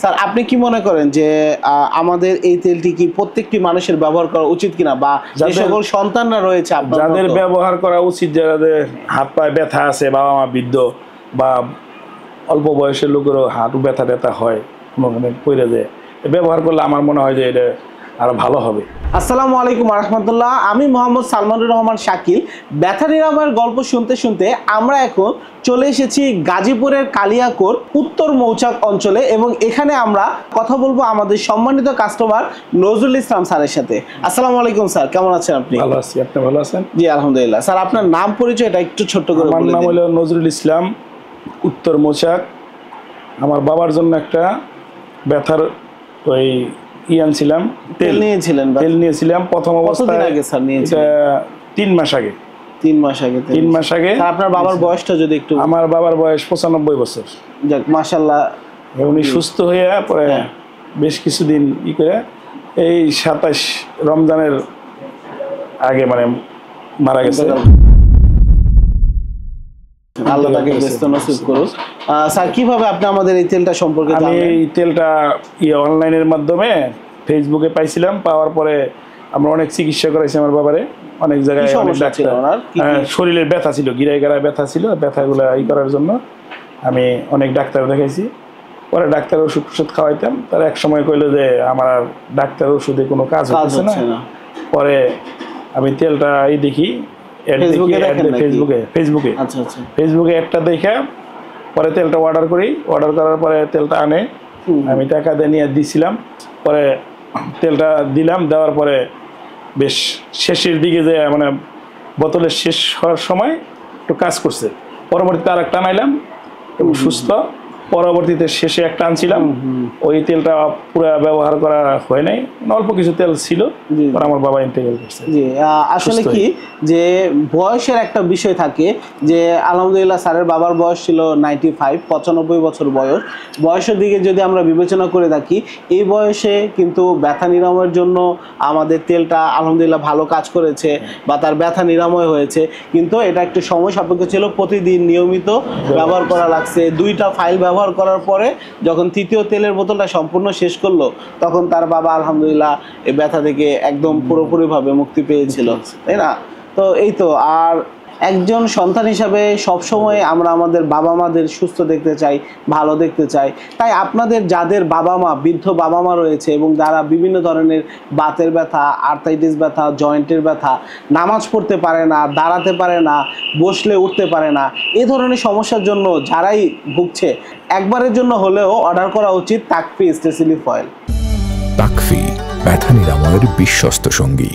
Sir আপনি কি মনে করেন যে আমাদের এই তেলটি কি প্রত্যেকটি মানুষের ব্যবহার করা উচিত কিনা, বা যে সকল সন্তানরা রয়েছে যাদের ব্যবহার করা উচিত, যাদের হাত পায়ে ব্যথা আছে, বাবা মা বৃদ্ধ বা অল্প বয়সের লোকেরও হাঁটু ব্যথা ট্যাথা হয়, কোনো পড়ে যায়, ব্যবহার করলে আমার মনে হয় যে এটা আরো ভালো হবে। আসসালামু আলাইকুম রাহমাতুল্লাহ। আমি মোহাম্মদ সালমানুর রহমান শাকিল। ব্যথা নিরাময়ের গল্প শুনতে শুনতে আমরা এখন চলে এসেছি গাজীপুরের কালিয়াকৈর উত্তর মৌচাক অঞ্চলে, এবং এখানে আমরা কথা বলবো আমাদের সম্মানিত কাস্টমার নজরুল ইসলাম স্যারের সাথে। আসসালামু আলাইকুম স্যার, কেমন আছেন আপনি? ভালো আছি, আপনি ভালো আছেন? জি আলহামদুলিল্লাহ। স্যার আপনার নাম পরিচয়টা একটু ছোট্ট করে বলে দিন। আমার নাম হলো নজরুল ইসলাম, উত্তর মৌচাক। আমার বাবার জন্য একটা ব্যথার ওই আনছিলাম, তেল নিয়েছিলাম প্রথম অবস্থায়। আগে স্যার নিয়েছিলেন? 3 মাস আগে। 3 মাস আগে? 3 মাস আগে। আপনার বাবার বয়সটা যদি একটু? আমার বাবার বয়স 95 বছর। যাক মাশাআল্লাহ। উনি সুস্থ হয়ে পরে বেশ কিছুদিন করে এই 27 রমজানের আগে মানে মারা গেছে। আল্লাহ তাকে ব্যস্ত নসিব করুক। স্যার কিভাবে আপনি আমাদের এই তেলটা সম্পর্কে জানলেন? আমি এই তেলটা অনলাইনের মাধ্যমে ফেসবুকে পাইছিলাম, পাওয়ার পরে আমরা অনেক চিকিৎসা করাইছি আমার বাবারে, অনেক জায়গায়। শরীরের ব্যথা ছিল, গিরায় গাড়ায় ব্যথা ছিল, ব্যথাগুলো করার জন্য আমি অনেক ডাক্তার দেখাইছি। পরে ডাক্তার ওষুধ খাওয়াইতাম, তার এক সময় কইলো যে আমার আর ডাক্তার ওষুধে কোনো কাজ হচ্ছে না। পরে আমি তেলটা দেখি ফেসবুকে একটা দেখে পরে তেলটা অর্ডার করি। অর্ডার করার পরে তেলটা আনে, আমি টাকা দিয়ে নিয়ে দিছিলাম। পরে তেলটা দিলাম, দেওয়ার পরে বেশ শেষের দিকে যে মানে বোতলের শেষ হওয়ার সময় একটু কাজ করছে। পরবর্তীতে আর একটা আনাইলাম, সুস্থ। পরবর্তীতে শেষে একটা আনছিলাম, ওই তেলটা পুরো ব্যবহার করা হয় নাই, অল্প কিছু তেল ছিল, আমার বাবা ইন্তেকাল করছে। জি আসলে কি যে বয়সের একটা বিষয় থাকে, যে আলহামদুলিল্লাহ স্যারের বাবার বয়স ছিল 95, 95 বছর বয়স। বয়সের দিকে যদি আমরা বিবেচনা করে থাকি, এই বয়সে কিন্তু ব্যথা নিরাময়ের জন্য আমাদের তেলটা আলহামদুলিল্লাহ ভালো কাজ করেছে, বা তার ব্যথা নিরাময় হয়েছে। কিন্তু এটা একটু সময় সাপেক্ষ ছিল, প্রতিদিন নিয়মিত ব্যবহার করা লাগছে। 2টা ফাইল ব্যবহার করার পরে যখন 3য় তেলের বোতলটা সম্পূর্ণ শেষ করলো, তখন তার বাবা আলহামদুলিল্লাহ এই ব্যথা থেকে একদম পুরোপুরিভাবে মুক্তি পেয়েছিল, তাই না? তো এই তো। আর একজন সন্তান হিসাবে সবসময় আমরা আমাদের বাবা মাদের সুস্থ দেখতে চাই, ভালো দেখতে চাই। তাই আপনাদের যাদের বাবা মা, বৃদ্ধ বাবা মা রয়েছে, এবং যারা বিভিন্ন ধরনের বাতের ব্যথা, আর্থাইটিস ব্যথা, জয়েন্টের ব্যথা, নামাজ পড়তে পারে না, দাঁড়াতে পারে না, বসলে উঠতে পারে না, এই ধরনের সমস্যার জন্য যারাই ভুগছে, একবারের জন্য হলেও অর্ডার করা উচিত তাকফি স্টেসিলিফ অয়েল। তাকফি ব্যথা নিরাময়ের বিশ্বস্ত সঙ্গী।